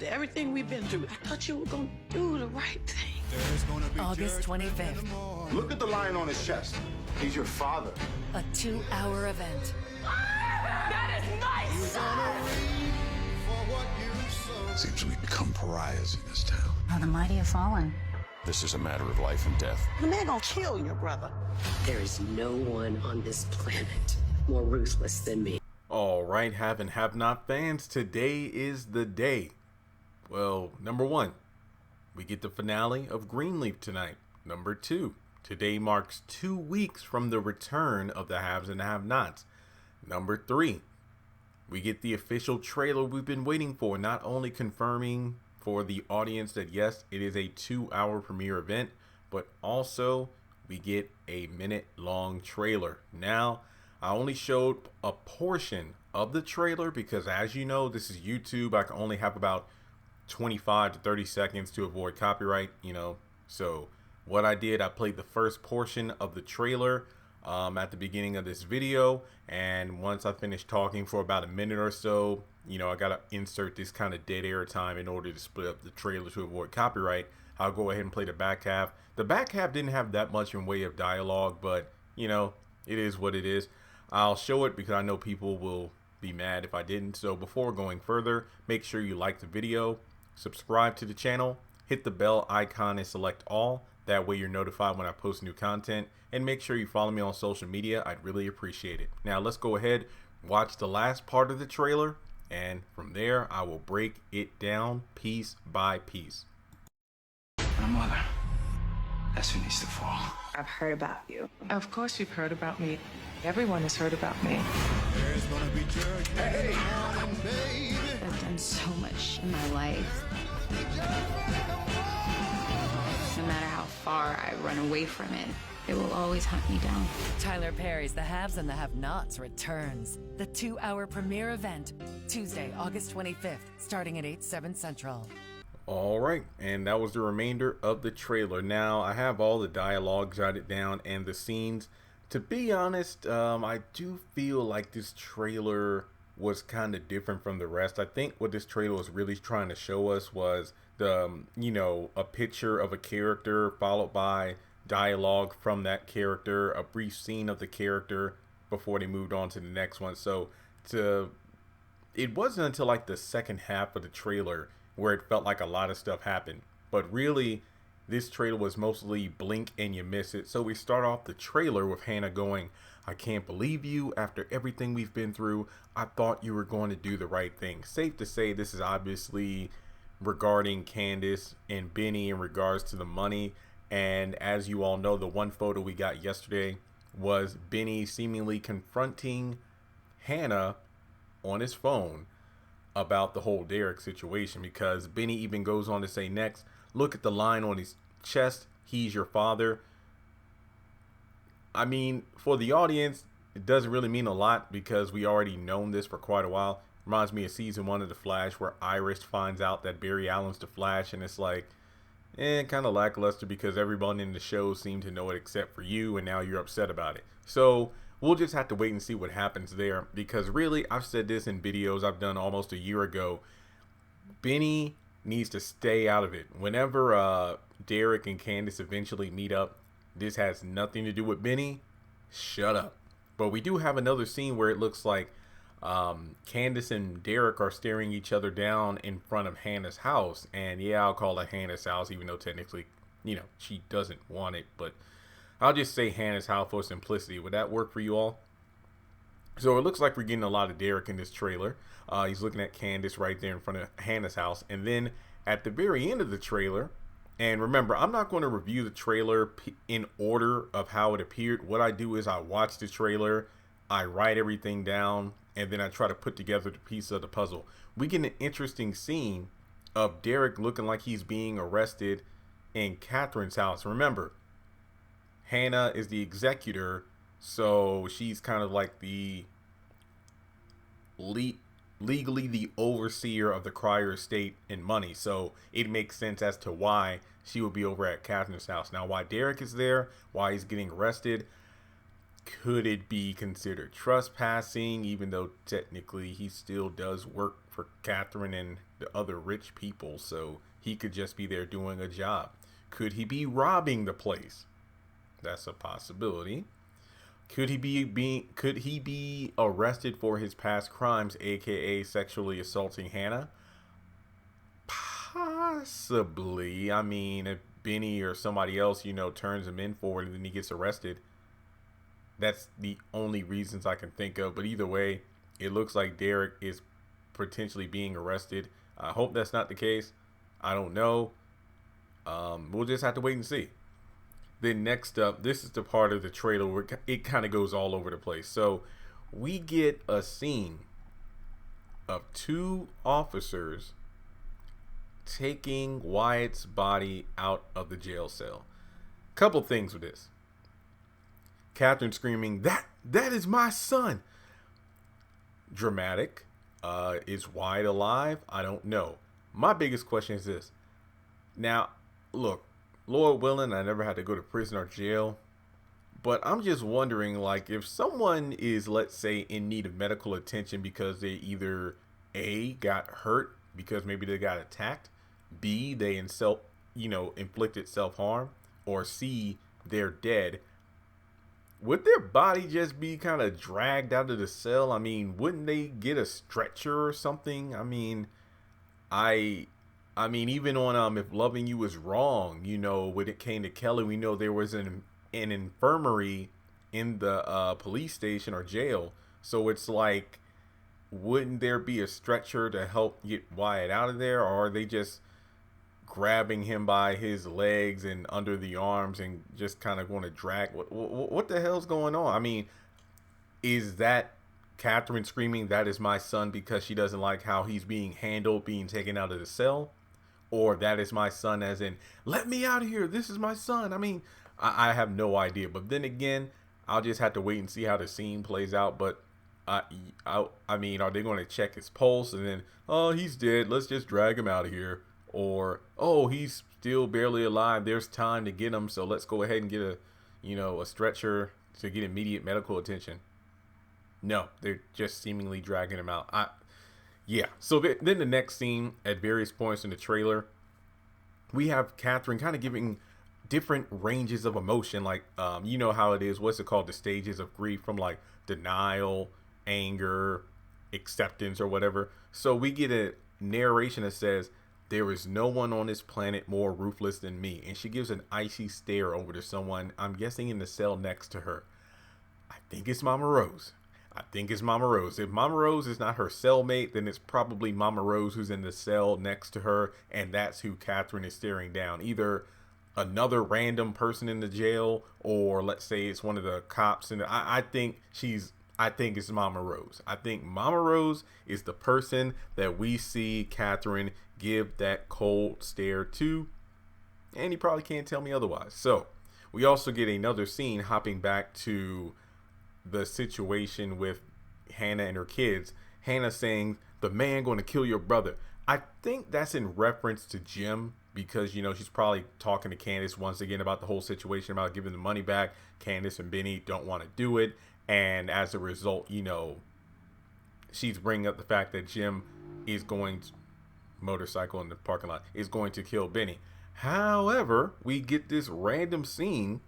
After everything we've been through, I thought you were gonna do the right thing. August 25th. Look at the lion on his chest. He's your father. A 2-hour event. That is my son! Seems we've become pariahs in this town. How the mighty have fallen. This is a matter of life and death. The man gonna kill your brother. There is no one on this planet more ruthless than me. All right, have and have not fans, today is the day. Well, number one, we get the finale of Greenleaf tonight. Number two, today marks 2 weeks from the return of the haves and have-nots. Number three, we get the official trailer we've been waiting for, not only confirming for the audience that yes, it is a 2-hour premiere event, but also we get a minute-long trailer. Now, I only showed a portion of the trailer because, as you know, this is YouTube. I can only have about 25 to 30 seconds to avoid copyright, So what I did, I played the first portion of the trailer at the beginning of this video, and once I finished talking for about a minute or so, I gotta insert this kind of dead air time in order to split up the trailer to avoid copyright. I'll go ahead and play the back half. The back half didn't have that much in way of dialogue, but it is what it is. I'll show it because I know people will be mad if I didn't. So before going further, make sure you like the video, subscribe to the channel, hit the bell icon and select all. That way you're notified when I post new content, and make sure you follow me on social media. I'd really appreciate it. Now let's go ahead, watch the last part of the trailer, and from there I will break it down piece by piece. My mother, that's who needs to fall. I've heard about you. Of course you've heard about me. Everyone has heard about me. I've done so much in my life. No matter how far I run away from it, it will always hunt me down. Tyler Perry's The Haves and the Have-Nots returns. The 2-hour premiere event, Tuesday, August 25th, starting at 8/7 Central. All right, and that was the remainder of the trailer. Now I have all the dialogue jotted down and the scenes. To be honest, I do feel like this trailer was kind of different from the rest. I think what this trailer was really trying to show us was a picture of a character followed by dialogue from that character, a brief scene of the character before they moved on to the next one. So it wasn't until like the second half of the trailer where it felt like a lot of stuff happened. But really, this trailer was mostly blink and you miss it. So we start off the trailer with Hannah going, "I can't believe you. After everything we've been through, I thought you were going to do the right thing." Safe to say this is obviously regarding Candace and Benny in regards to the money. And as you all know, the one photo we got yesterday was Benny seemingly confronting Hannah on his phone about the whole Derek situation, because Benny even goes on to say next, "Look at the line on his chest. He's your father." I mean, for the audience, it doesn't really mean a lot because we already known this for quite a while. Reminds me of season 1 of The Flash, where Iris finds out that Barry Allen's the Flash, and it's like, kind of lackluster because everyone in the show seemed to know it except for you, and now you're upset about it. So we'll just have to wait and see what happens there, because really, I've said this in videos I've done almost a year ago, Benny needs to stay out of it. Whenever Derek and Candace eventually meet up, this has nothing to do with Benny. Shut up. But we do have another scene where it looks like Candace and Derek are staring each other down in front of Hannah's house. And yeah, I'll call it Hannah's house, even though technically, she doesn't want it. But I'll just say Hannah's house for simplicity. Would that work for you all? So it looks like we're getting a lot of Derek in this trailer. He's looking at Candace right there in front of Hannah's house. And then at the very end of the trailer, and remember, I'm not going to review the trailer in order of how it appeared. What I do is I watch the trailer, I write everything down, and then I try to put together the piece of the puzzle. We get an interesting scene of Derek looking like he's being arrested in Catherine's house. Remember, Hannah is the executor, so she's kind of like the legally the overseer of the Cryer estate and money. So it makes sense as to why she would be over at Catherine's house. Now, why Derek is there, why he's getting arrested, could it be considered trespassing, even though technically he still does work for Catherine and the other rich people, so he could just be there doing a job. Could he be robbing the place? That's a possibility. Could he be arrested for his past crimes, aka sexually assaulting Hannah? Possibly. I mean, if Benny or somebody else, turns him in for it and then he gets arrested, that's the only reasons I can think of. But either way, it looks like Derek is potentially being arrested. I hope that's not the case. I don't know. We'll just have to wait and see. Then next up, this is the part of the trailer where it kind of goes all over the place. So we get a scene of 2 officers taking Wyatt's body out of the jail cell. Couple things with this. Catherine screaming, that is my son. Dramatic. Is Wyatt alive? I don't know. My biggest question is this. Now, look, Lord willing, I never had to go to prison or jail, but I'm just wondering, like, if someone is, let's say, in need of medical attention because they either A, got hurt because maybe they got attacked, B, they inflicted self-harm, or C, they're dead, would their body just be kind of dragged out of the cell? I mean, wouldn't they get a stretcher or something? I mean, even on If Loving You Is Wrong, when it came to Kelly, we know there was an infirmary in the police station or jail. So it's like, wouldn't there be a stretcher to help get Wyatt out of there? Or are they just grabbing him by his legs and under the arms and just kind of going to drag? What the hell's going on? I mean, is that Catherine screaming, that is my son, because she doesn't like how he's being handled, being taken out of the cell? Or that is my son as in, let me out of here, this is my son? I mean, I have no idea. But then again, I'll just have to wait and see how the scene plays out. But I mean, are they going to check his pulse and then, oh, he's dead, let's just drag him out of here? Or, oh, he's still barely alive, there's time to get him, so let's go ahead and get a stretcher to get immediate medical attention? No, they're just seemingly dragging him out. Yeah. So then the next scene, at various points in the trailer, we have Catherine kind of giving different ranges of emotion. Like, you know how it is. What's it called? The stages of grief, from like denial, anger, acceptance, or whatever. So we get a narration that says, there is no one on this planet more ruthless than me. And she gives an icy stare over to someone, I'm guessing in the cell next to her. I think it's Mama Rose. If Mama Rose is not her cellmate, then it's probably Mama Rose who's in the cell next to her, and that's who Catherine is staring down. Either another random person in the jail, or let's say it's one of the cops. And I think it's Mama Rose. I think Mama Rose is the person that we see Catherine give that cold stare to, and you probably can't tell me otherwise. So we also get another scene hopping back to the situation with Hannah and her kids. Hannah saying, the man going to kill your brother. I think that's in reference to Jim, because she's probably talking to Candace once again about the whole situation about giving the money back. Candace and Benny don't want to do it, and as a result, she's bringing up the fact that Jim is going to motorcycle in the parking lot, is going to kill Benny. However, we get this random scene.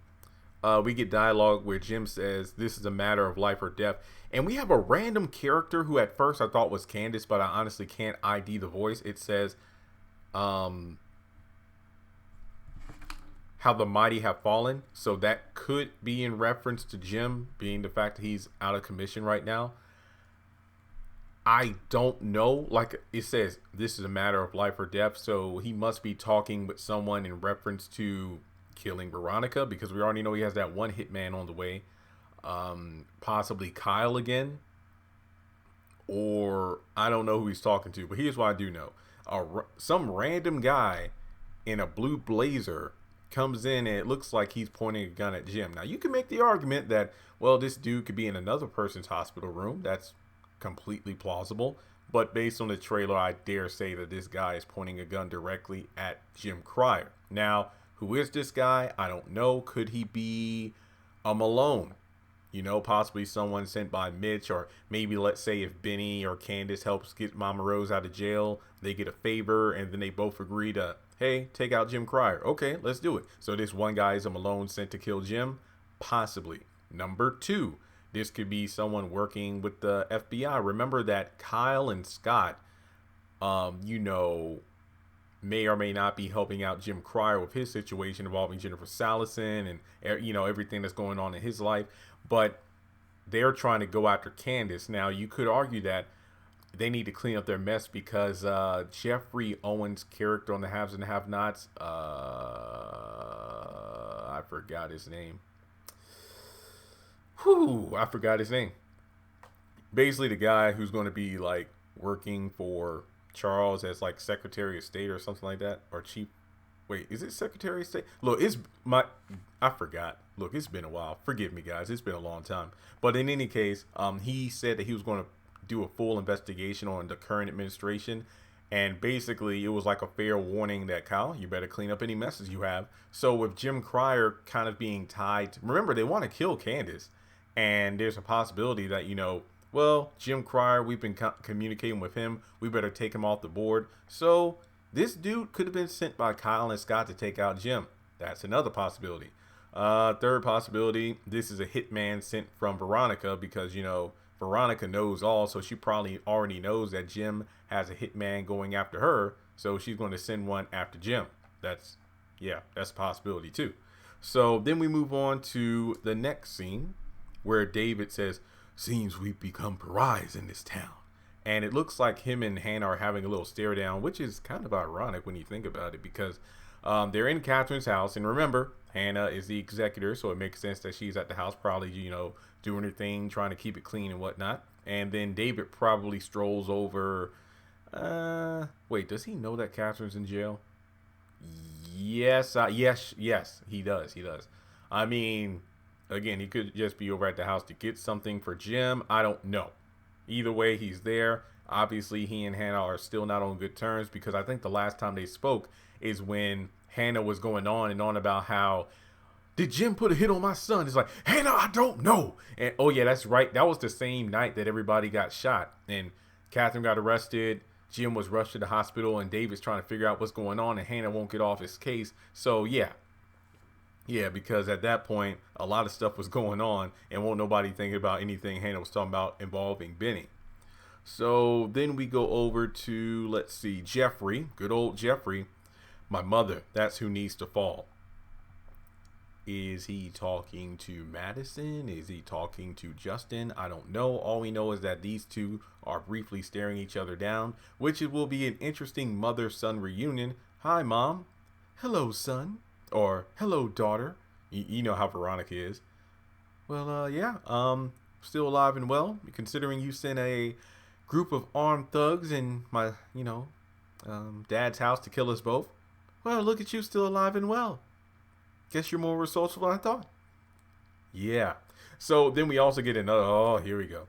We get dialogue where Jim says, this is a matter of life or death. And we have a random character who at first I thought was Candace, but I honestly can't ID the voice. It says, how the mighty have fallen. So that could be in reference to Jim, being the fact that he's out of commission right now. I don't know. Like it says, this is a matter of life or death. So he must be talking with someone in reference to killing Veronica, because we already know he has that one hitman on the way. Possibly Kyle again, or I don't know who he's talking to. But here's what I do know: some random guy in a blue blazer comes in, and it looks like he's pointing a gun at Jim. Now you can make the argument that, well, this dude could be in another person's hospital room. That's completely plausible. But based on the trailer, I dare say that this guy is pointing a gun directly at Jim Cryer. Now, who is this guy? I don't know. Could he be a Malone? You know, possibly someone sent by Mitch, or maybe let's say if Benny or Candace helps get Mama Rose out of jail, they get a favor and then they both agree to, hey, take out Jim Cryer. Okay, let's do it. So this one guy is a Malone sent to kill Jim? Possibly. Number 2, this could be someone working with the FBI. Remember that Kyle and Scott, you know, may or may not be helping out Jim Cryer with his situation involving Jennifer Salison and, you know, everything that's going on in his life. But they're trying to go after Candace. Now, you could argue that they need to clean up their mess because Jeffrey Owens' character on the Haves and the Have-Nots, I forgot his name. I forgot his name. Basically, the guy who's going to be like working for Charles as like Secretary of State or something like that, or chief. Wait, is it Secretary of State? Look, I forgot. Look, it's been a while. Forgive me, guys. It's been a long time. But in any case, he said that he was going to do a full investigation on the current administration. And basically, it was like a fair warning that, Kyle, you better clean up any messes you have. So with Jim Cryer kind of being tied, remember, they want to kill Candace. And there's a possibility that, you know, well, Jim Cryer, we've been communicating with him. We better take him off the board. So this dude could have been sent by Kyle and Scott to take out Jim. That's another possibility. Third possibility, this is a hitman sent from Veronica because, you know, Veronica knows all. So she probably already knows that Jim has a hitman going after her. So she's going to send one after Jim. That's a possibility too. So then we move on to the next scene where David says, seems we've become pariahs in this town. And it looks like him and Hannah are having a little stare down, which is kind of ironic when you think about it, because they're in Catherine's house. And remember, Hannah is the executor, so it makes sense that she's at the house, probably, you know, doing her thing, trying to keep it clean and whatnot. And then David probably strolls over. Wait, does he know that Catherine's in jail? Yes, he does. I mean, again, he could just be over at the house to get something for Jim. I don't know. Either way, he's there. Obviously, he and Hannah are still not on good terms because I think the last time they spoke is when Hannah was going on and on about how, did Jim put a hit on my son? It's like, Hannah, I don't know. And oh yeah, that's right. That was the same night that everybody got shot and Catherine got arrested. Jim was rushed to the hospital and David's trying to figure out what's going on and Hannah won't get off his case. So yeah, because at that point, a lot of stuff was going on and won't nobody think about anything Hannah was talking about involving Benny. So then we go over to, let's see, Jeffrey, good old Jeffrey. My mother, that's who needs to fall. Is he talking to Madison? Is he talking to Justin? I don't know. All we know is that these two are briefly staring each other down, which it will be an interesting mother-son reunion. Hi, Mom. Hello, son. Or, hello, daughter. You know how Veronica is. Well, still alive and well, considering you sent a group of armed thugs in my, dad's house to kill us both. Well, look at you, still alive and well. Guess you're more resourceful than I thought. Yeah. So then we also get another, here we go.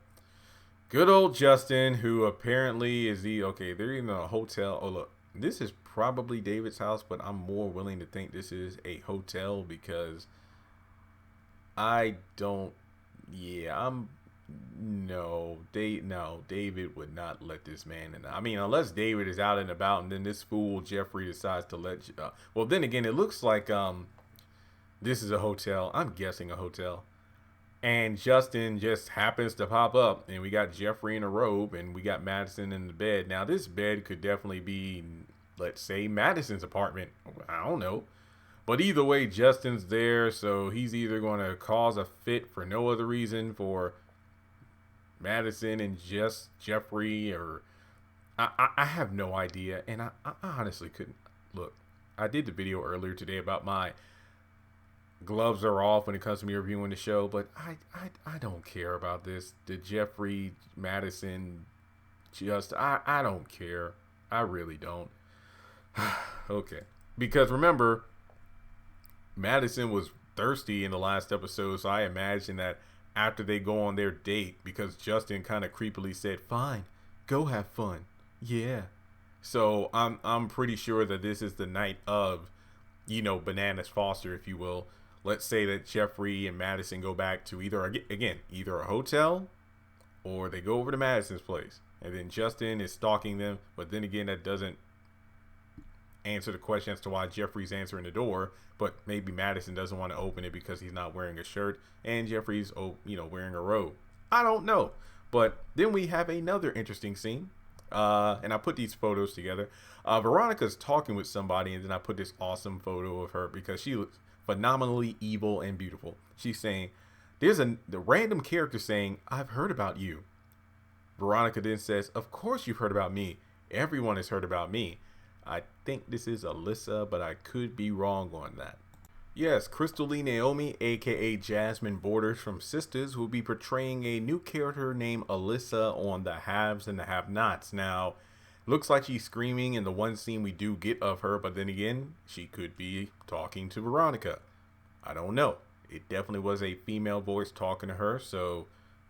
Good old Justin, who apparently is they're in a hotel. Oh, look, this is probably David's house, but I'm more willing to think this is a hotel because David would not let this man in. I mean, unless David is out and about and then this fool Jeffrey decides to let well, then again, it looks like this is a hotel. I'm guessing a hotel. And Justin just happens to pop up and we got Jeffrey in a robe and we got Madison in the bed. Now this bed could definitely be, let's say, Madison's apartment. I don't know. But either way, Justin's there, so he's either going to cause a fit for no other reason for Madison and just Jeffrey, or I have no idea. And I honestly couldn't. Look, I did the video earlier today about my gloves are off when it comes to me reviewing the show, but I don't care about this. The Jeffrey, Madison, I don't care. I really don't. Okay. Because remember, Madison was thirsty in the last episode, so I imagine that after they go on their date, because Justin kind of creepily said, fine, go have fun. Yeah. So I'm pretty sure that this is the night of, Bananas Foster, if you will. let's say that Jeffrey and Madison go back to either a hotel, or they go over to Madison's place, and then Justin is stalking them. But then again, that doesn't answer the question as to why Jeffrey's answering the door. But maybe Madison doesn't want to open it because he's not wearing a shirt, and Jeffrey's, wearing a robe. I don't know. But then we have another interesting scene. And I put these photos together. Veronica's talking with somebody, and then I put this awesome photo of her because she looks phenomenally evil and beautiful. She's saying, the random character saying, "I've heard about you." Veronica then says, "Of course you've heard about me. Everyone has heard about me." I think this is Alyssa, but I could be wrong on that. Yes, Crystal Lee Naomi, aka Jasmine Borders from Sisters, will be portraying a new character named Alyssa on the Haves and the Have-Nots. Now, looks like she's screaming in the one scene we do get of her, but then again, she could be talking to Veronica. I don't know. It definitely was a female voice talking to her, so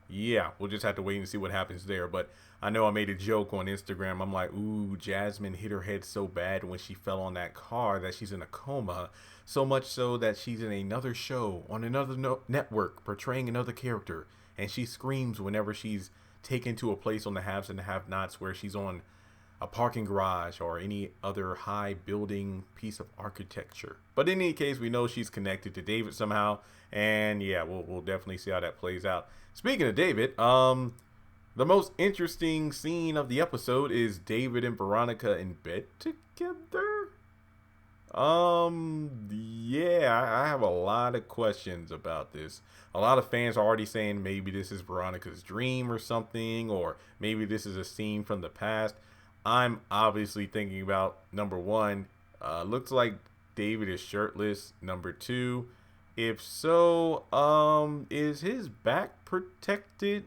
yeah, we'll just have to wait and see what happens there. But I know I made a joke on Instagram. I'm like, ooh, Jasmine hit her head so bad when she fell on that car that she's in a coma. So much so that she's in another show on another network portraying another character. And she screams whenever she's taken to a place on the Haves and the Have-Nots where she's on a parking garage or any other high building piece of architecture. But in any case, we know she's connected to David somehow. And yeah, we'll definitely see how that plays out. Speaking of David, the most interesting scene of the episode is David and Veronica in bed together. Yeah, I have a lot of questions about this. A lot of fans are already saying maybe this is Veronica's dream or something, or maybe this is a scene from the past. I'm obviously thinking about number one, looks like David is shirtless. Number two, if so, is his back protected?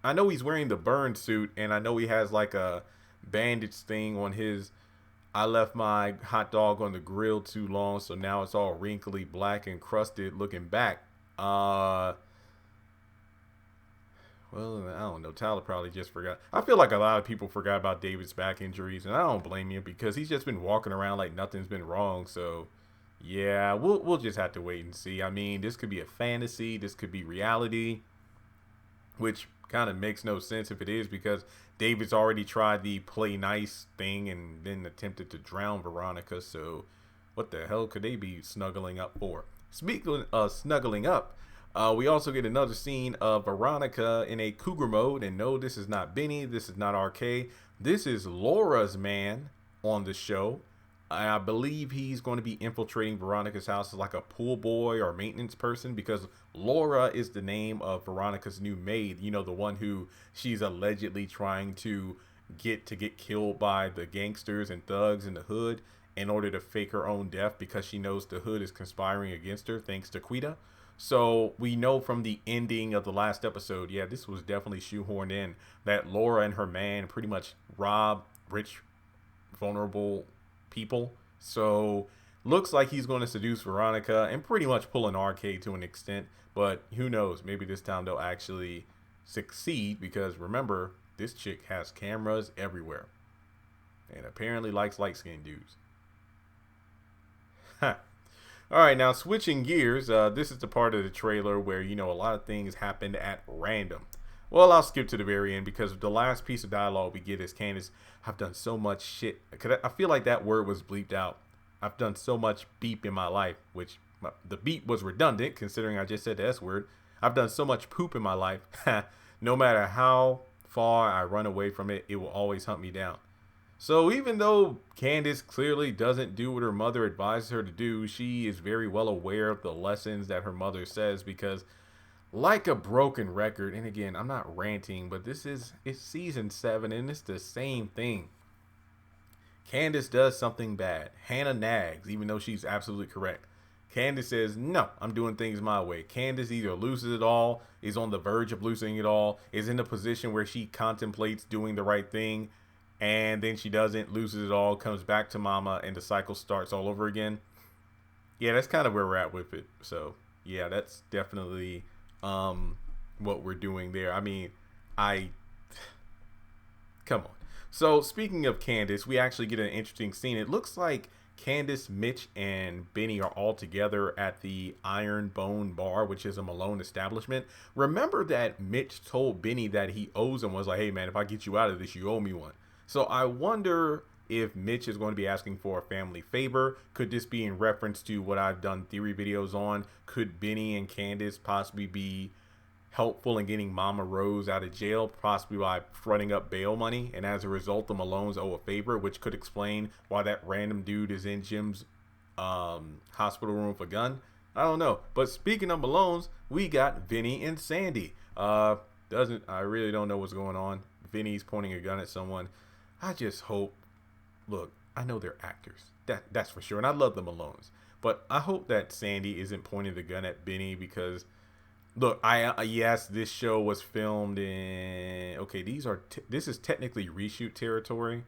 I know he's wearing the burn suit, and I know he has like a bandage thing on his, "I left my hot dog on the grill too long, so now it's all wrinkly, black, and crusted looking back." Well, I don't know. Tyler probably just forgot. I feel like a lot of people forgot about David's back injuries, and I don't blame you because he's just been walking around like nothing's been wrong. So, yeah, we'll just have to wait and see. I mean, this could be a fantasy. This could be reality, which kind of makes no sense if it is, because David's already tried the play nice thing and then attempted to drown Veronica. So what the hell could they be snuggling up for? Speaking of snuggling up, we also get another scene of Veronica in a cougar mode. And no, this is not Benny. This is not RK. This is Laura's man on the show. I believe he's going to be infiltrating Veronica's house as like a pool boy or maintenance person, because Laura is the name of Veronica's new maid. You know, the one who she's allegedly trying to get killed by the gangsters and thugs in the hood in order to fake her own death because she knows the hood is conspiring against her thanks to Quita. So we know from the ending of the last episode, yeah, this was definitely shoehorned in, that Laura and her man pretty much rob rich, vulnerable people. So looks like he's going to seduce Veronica and pretty much pull an RK to an extent, but who knows, maybe this time they'll actually succeed, because remember, this chick has cameras everywhere and apparently likes light-skinned dudes. All right, now switching gears, this is the part of the trailer where, you know, a lot of things happened at random. Well, I'll skip to the very end, because the last piece of dialogue we get is Candace, "I've done so much shit." I feel like that word was bleeped out. I've done so much beep in my life, which the beep was redundant considering I just said the S word. I've done so much poop in my life. No matter how far I run away from it, it will always hunt me down. So even though Candace clearly doesn't do what her mother advises her to do, she is very well aware of the lessons that her mother says, because like a broken record, and again, I'm not ranting, but it's season 7 and it's the same thing. Candace does something bad. Hannah nags, even though she's absolutely correct. Candace says, "No, I'm doing things my way." Candace either loses it all, is on the verge of losing it all, is in a position where she contemplates doing the right thing, and then she doesn't, loses it all, comes back to mama, and the cycle starts all over again. Yeah, that's kind of where we're at with it. So yeah, that's definitely what we're doing there. I mean, come on. So speaking of Candace, we actually get an interesting scene. It looks like Candace, Mitch, and Benny are all together at the Iron Bone Bar, which is a Malone establishment. Remember that Mitch told Benny that he owes him, was like, hey man, if I get you out of this, you owe me one. So I wonder if Mitch is going to be asking for a family favor. Could this be in reference to what I've done theory videos on? Could Benny and Candace possibly be helpful in getting Mama Rose out of jail, possibly by fronting up bail money, and as a result the Malones owe a favor, which could explain why that random dude is in Jim's hospital room with a gun? I don't know. But speaking of Malones, we got Vinny and Sandy. I really don't know what's going on. Vinny's pointing a gun at someone. I just hope, look, I know they're actors, that's for sure, and I love the Malones, but I hope that Sandy isn't pointing the gun at Benny, because look, yes, this show was filmed in, okay, this is technically reshoot territory,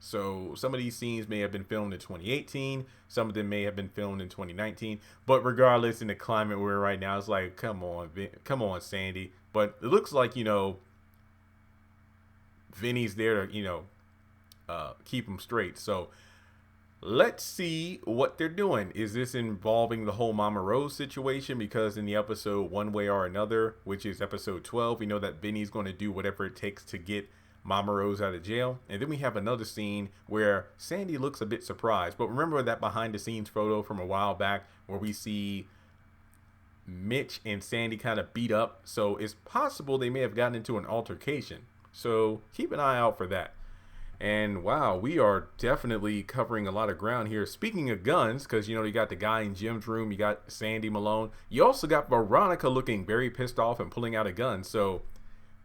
so some of these scenes may have been filmed in 2018, some of them may have been filmed in 2019, but regardless, in the climate we're in right now, it's like, come on Sandy. But it looks like, you know, Vinny's there to, you know, keep them straight. So let's see what they're doing. Is this involving the whole Mama Rose situation? Because in the episode One Way or Another, which is episode 12, we know that Vinny's going to do whatever it takes to get Mama Rose out of jail. And then we have another scene where Sandy looks a bit surprised. But remember that behind the scenes photo from a while back where we see Mitch and Sandy kind of beat up. So it's possible they may have gotten into an altercation. So keep an eye out for that. And wow, we are definitely covering a lot of ground here. Speaking of guns, because, you know, you got the guy in Jim's room, you got Sandy Malone. You also got Veronica looking very pissed off and pulling out a gun. So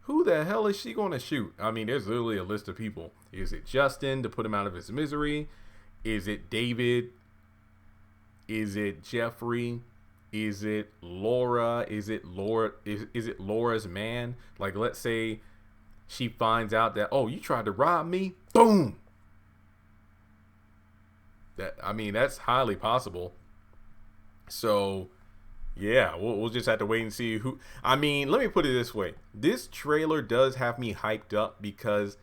who the hell is she going to shoot? I mean, there's literally a list of people. Is it Justin to put him out of his misery? Is it David? Is it Jeffrey? Is it Laura? Is it Laura's man? Like, let's say she finds out that, oh, you tried to rob me. Boom. I mean, that's highly possible. So, yeah, we'll just have to wait and see who. I mean, let me put it this way. This trailer does have me hyped up because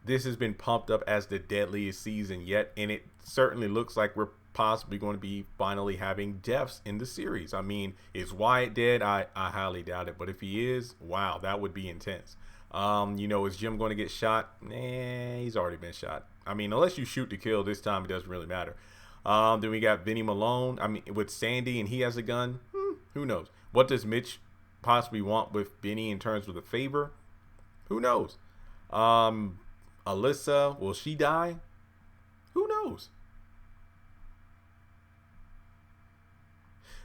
this has been pumped up as the deadliest season yet. And it certainly looks like we're possibly going to be finally having deaths in the series. I mean, is Wyatt dead? I highly doubt it. But if he is, wow, that would be intense. You know, is Jim going to get shot? Nah, he's already been shot. I mean, unless you shoot to kill, this time it doesn't really matter. Then we got Vinny Malone. I mean, with Sandy and he has a gun. Who knows? What does Mitch possibly want with Benny in terms of the favor? Who knows? Alyssa, will she die? Who knows?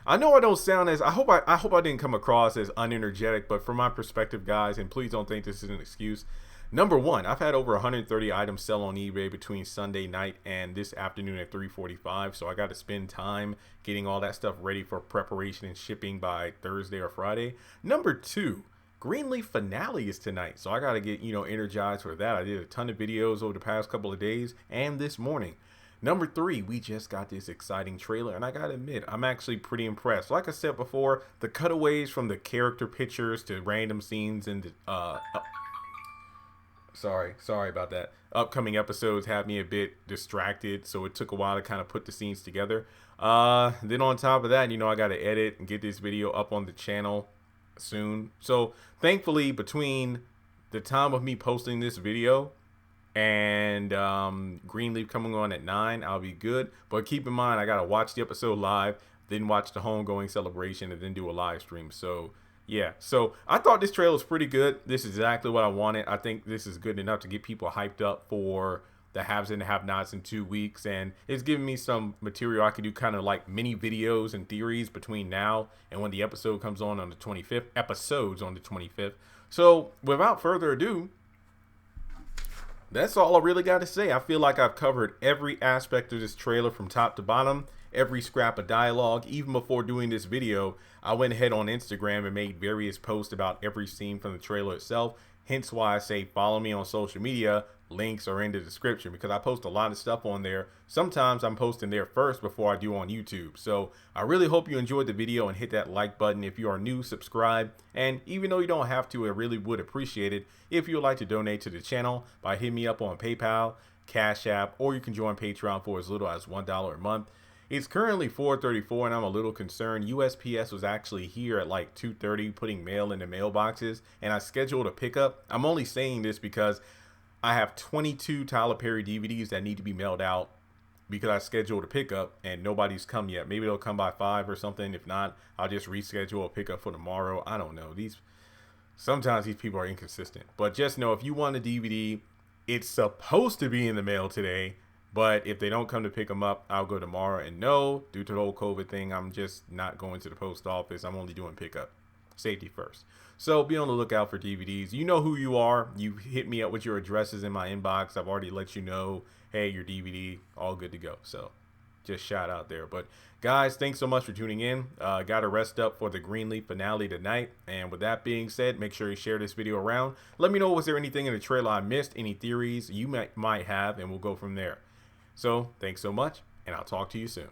I know I don't sound as, I hope I didn't come across as unenergetic, but from my perspective, guys, and please don't think this is an excuse. Number one, I've had over 130 items sell on eBay between Sunday night and this afternoon at 3:45. So I got to spend time getting all that stuff ready for preparation and shipping by Thursday or Friday. Number two, Greenleaf finale is tonight. So I got to get, you know, energized for that. I did a ton of videos over the past couple of days and this morning. Number three, we just got this exciting trailer, and I gotta admit, I'm actually pretty impressed. Like I said before, the cutaways from the character pictures to random scenes and sorry about that. Upcoming episodes have me a bit distracted, so it took a while to kind of put the scenes together. Then on top of that, you know, I gotta edit and get this video up on the channel soon. So thankfully, between the time of me posting this video and Greenleaf coming on at 9, I'll be good. But keep in mind, I gotta watch the episode live, then watch the homegoing celebration, and then do a live stream. So yeah, so I thought this trailer was pretty good. This is exactly what I wanted. I think this is good enough to get people hyped up for the haves and the have-nots in 2 weeks, and it's giving me some material I could do, kind of like mini videos and theories between now and when the episode comes on the 25th. Episodes on the 25th. So without further ado, that's all I really got to say. I feel like I've covered every aspect of this trailer from top to bottom, every scrap of dialogue. Even before doing this video, I went ahead on Instagram and made various posts about every scene from the trailer itself. Hence why I say follow me on social media. Links are in the description because I post a lot of stuff on there. Sometimes I'm posting there first before I do on YouTube. So I really hope you enjoyed the video and hit that like button. If you are new, subscribe. And even though you don't have to, I really would appreciate it if you would like to donate to the channel by hitting me up on PayPal. Cash App, or you can join Patreon for as little as $1 a month. It's currently $4:34, and I'm a little concerned. USPS was actually here at like 2:30 putting mail in the mailboxes, and I scheduled a pickup. I'm only saying this because I have 22 Tyler Perry DVDs that need to be mailed out because I scheduled a pickup and nobody's come yet. Maybe they'll come by 5 or something. If not, I'll just reschedule a pickup for tomorrow. I don't know. Sometimes these people are inconsistent. But just know, if you want a DVD, it's supposed to be in the mail today. But if they don't come to pick them up, I'll go tomorrow. And no, due to the whole COVID thing, I'm just not going to the post office. I'm only doing pickup. Safety first. So be on the lookout for DVDs. You know who you are. You hit me up with your addresses in my inbox. I've already let you know, hey, your DVD, all good to go. So just shout out there. But guys, thanks so much for tuning in. Got to rest up for the Greenleaf finale tonight. And with that being said, make sure you share this video around. Let me know, was there anything in the trailer I missed, any theories you might have, and we'll go from there. So thanks so much, and I'll talk to you soon.